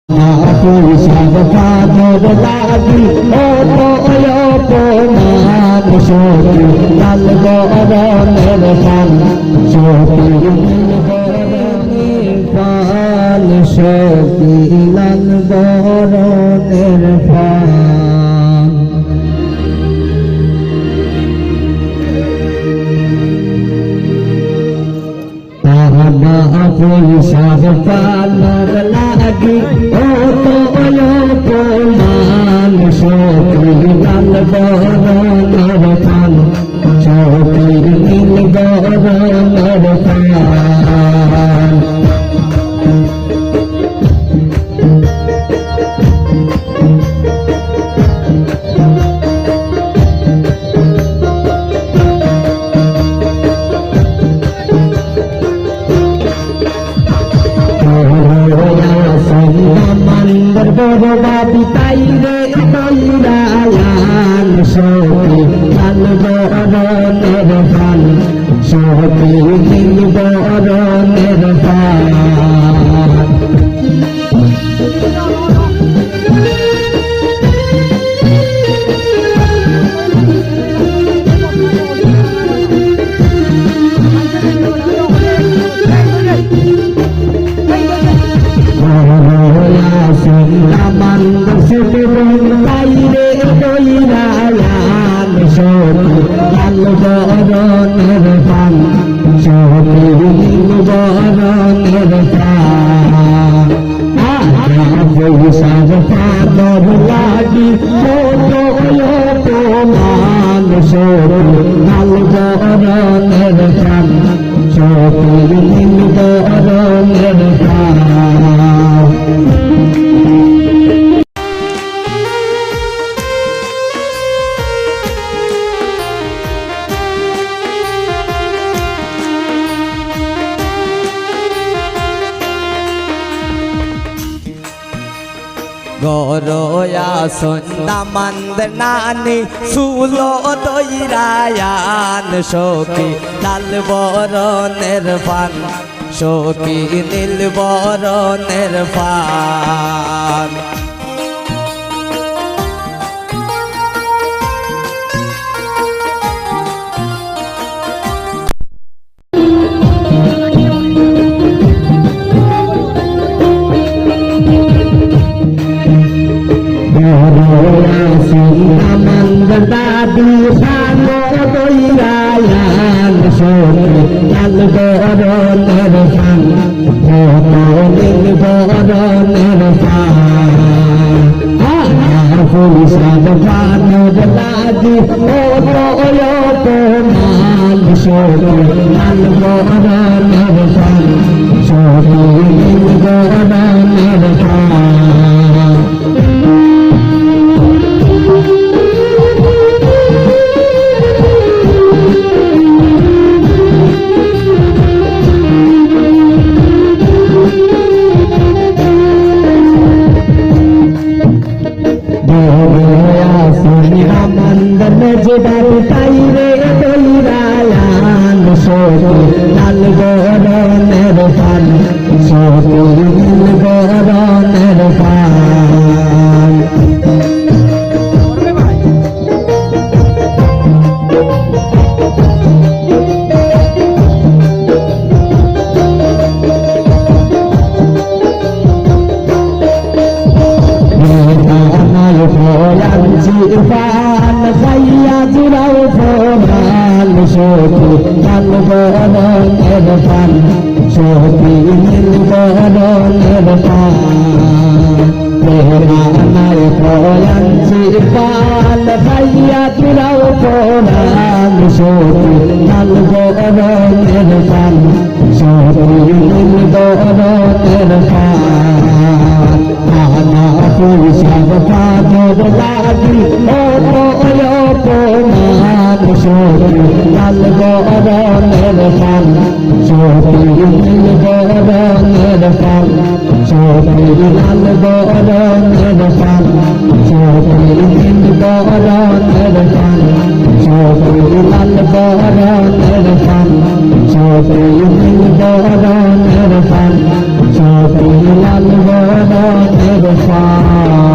সব কাজর লাগি অপমান সখী লাল বরণের পান সখী পান সখী লাল বরণের পান সব কাজর লাগি অপমান সখী লাল বরণের পান সখী নীল বরণের পান বাবি তাই রে দৈরায়ান সখী লাল বরণের পান সখী নীল বরণের পান বরণের পান সখী নীল বরণের পান পয়সার পাদর লাগি অপমান সখী লাল বরণের পান সখী নীল বরণের পান গরয়া সন্দামন্দ নানি সুলো দৈরায়ান সখী লাল বরণের পান সখী নীল বরণের পান দাদু সানো দৈরায়ান সখী লাল বরণের পান নীল বরণের পান পুলিশার পানর লাগি অপমান সখী লাল বরণের পান সখী নীল বরণের পান বাবু তাই রে দৈরায়ান সখী লাল বরণের পান সখী নীল বরণের পান পান খাইয়া জুড়াও ফোনাল সখী লাল বরণের পান সখী নীল বরণের পান প্রেমানায় ফয়াঞ্চি পান খাইয়া জুড়াও ফোনাল সখী লাল বরণের পান সখী নীল বরণের পান পয়সার পাদর লাগি অপমান সখী লাল বরণের পান সখী নীল বরণের পান সখী লাল বরণের পান সখী নীল বরণের পান সখী লাল বরণের পান সখী নীল বরণের পান সখী লাল বরণের বরণের ফান